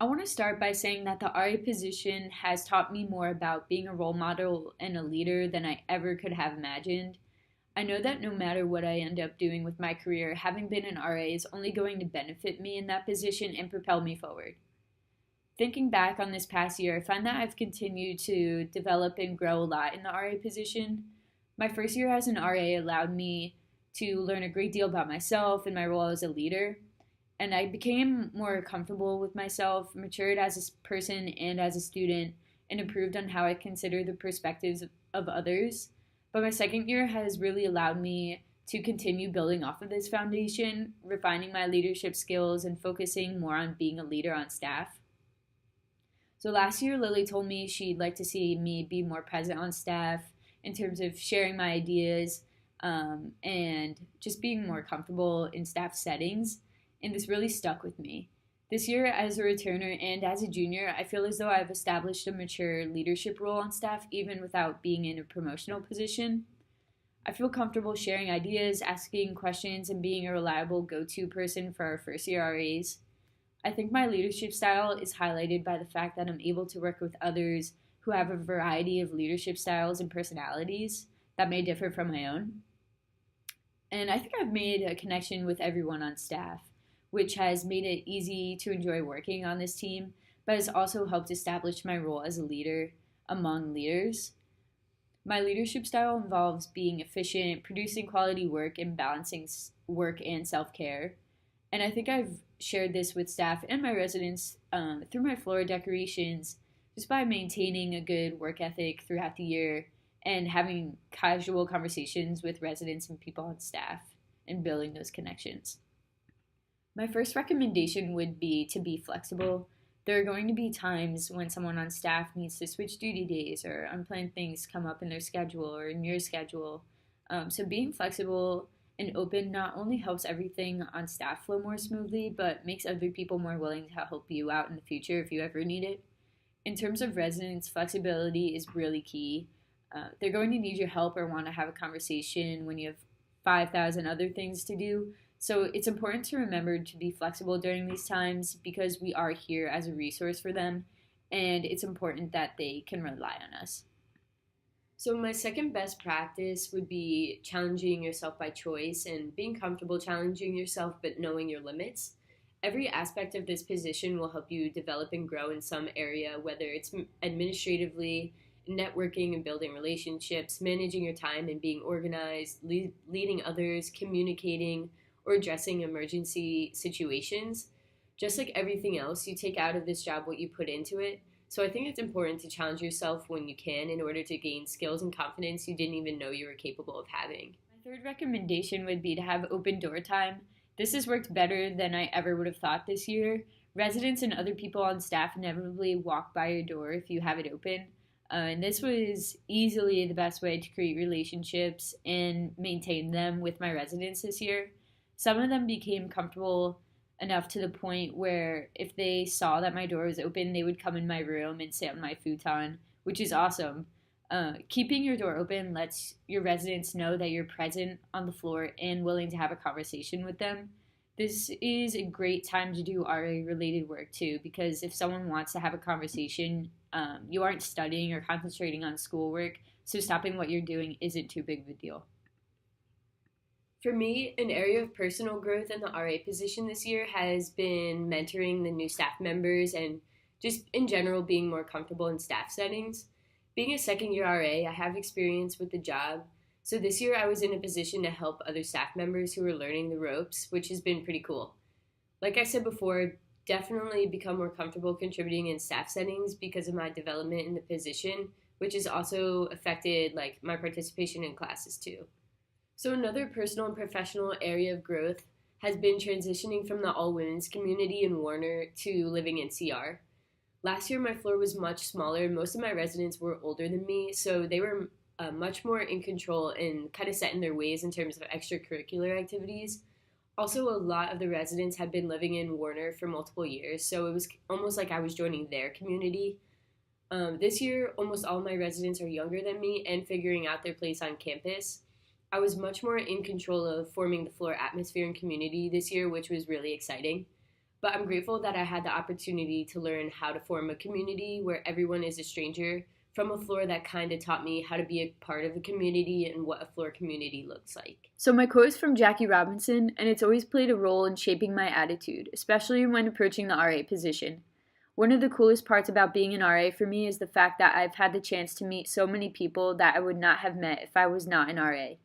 I want to start by saying that the RA position has taught me more about being a role model and a leader than I ever could have imagined. I know that no matter what I end up doing with my career, having been an RA is only going to benefit me in that position and propel me forward. Thinking back on this past year, I find that I've continued to develop and grow a lot in the RA position. My first year as an RA allowed me to learn a great deal about myself and my role as a leader, and I became more comfortable with myself, matured as a person and as a student, and improved on how I consider the perspectives of others. But my second year has really allowed me to continue building off of this foundation, refining my leadership skills, and focusing more on being a leader on staff. So last year, Lily told me she'd like to see me be more present on staff in terms of sharing my ideas and just being more comfortable in staff settings. And this really stuck with me. This year, as a returner and as a junior, I feel as though I've established a mature leadership role on staff even without being in a promotional position. I feel comfortable sharing ideas, asking questions, and being a reliable go to person for our first year RAs. I think my leadership style is highlighted by the fact that I'm able to work with others who have a variety of leadership styles and personalities that may differ from my own. And I think I've made a connection with everyone on staff, which has made it easy to enjoy working on this team, but has also helped establish my role as a leader among leaders. My leadership style involves being efficient, producing quality work, and balancing work and self care. And I think I've shared this with staff and my residents through my floor decorations, just by maintaining a good work ethic throughout the year and having casual conversations with residents and people on staff and building those connections. My first recommendation would be to be flexible. There are going to be times when someone on staff needs to switch duty days or unplanned things come up in their schedule or in your schedule. So being flexible and open not only helps everything on staff flow more smoothly, but makes other people more willing to help you out in the future if you ever need it. In terms of residents, flexibility is really key. They're going to need your help or want to have a conversation when you have 5,000 other things to do. So it's important to remember to be flexible during these times because we are here as a resource for them, and it's important that they can rely on us. So, my second best practice would be challenging yourself by choice and being comfortable challenging yourself but knowing your limits. Every aspect of this position will help you develop and grow in some area, whether it's administratively, networking and building relationships, managing your time and being organized, leading others, communicating, or addressing emergency situations. Just like everything else, you take out of this job what you put into it. So I think it's important to challenge yourself when you can in order to gain skills and confidence you didn't even know you were capable of having. My third recommendation would be to have open door time. This has worked better than I ever would have thought this year. Residents and other people on staff inevitably walk by your door if you have it open. And this was easily the best way to create relationships and maintain them with my residents this year. Some of them became comfortable enough to the point where if they saw that my door was open, they would come in my room and sit on my futon, which is awesome. Keeping your door open lets your residents know that you're present on the floor and willing to have a conversation with them. This is a great time to do RA related work too, because if someone wants to have a conversation, you aren't studying or concentrating on schoolwork, so stopping what you're doing isn't too big of a deal. For me, an area of personal growth in the RA position this year has been mentoring the new staff members and just in general being more comfortable in staff settings. Being a second year RA, I have experience with the job. So this year I was in a position to help other staff members who were learning the ropes, which has been pretty cool. Like I said before, definitely become more comfortable contributing in staff settings because of my development in the position, which has also affected like my participation in classes too. So another personal and professional area of growth has been transitioning from the all-women's community in Warner to living in CR. Last year my floor was much smaller and most of my residents were older than me, so they were much more in control and kind of set in their ways in terms of extracurricular activities. Also, a lot of the residents had been living in Warner for multiple years, so it was almost like I was joining their community. This year, almost all my residents are younger than me and figuring out their place on campus. I was much more in control of forming the floor atmosphere and community this year, which was really exciting. But I'm grateful that I had the opportunity to learn how to form a community where everyone is a stranger from a floor that kind of taught me how to be a part of a community and what a floor community looks like. So, my quote is from Jackie Robinson, and it's always played a role in shaping my attitude, especially when approaching the RA position. One of the coolest parts about being an RA for me is the fact that I've had the chance to meet so many people that I would not have met if I was not an RA.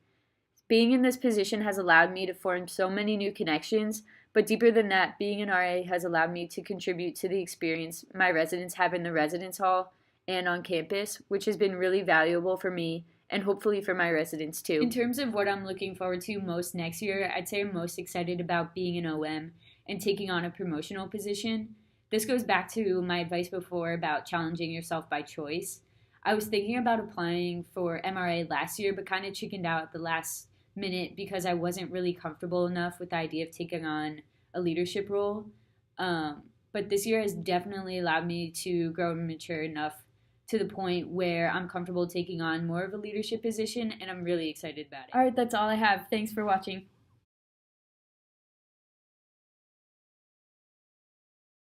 Being in this position has allowed me to form so many new connections, but deeper than that, being an RA has allowed me to contribute to the experience my residents have in the residence hall and on campus, which has been really valuable for me and hopefully for my residents too. In terms of what I'm looking forward to most next year, I'd say I'm most excited about being an OM and taking on a promotional position. This goes back to my advice before about challenging yourself by choice. I was thinking about applying for MRA last year, but kind of chickened out at the last minute because I wasn't really comfortable enough with the idea of taking on a leadership role. But this year has definitely allowed me to grow and mature enough to the point where I'm comfortable taking on more of a leadership position, and I'm really excited about it. All right, that's all I have. Thanks for watching.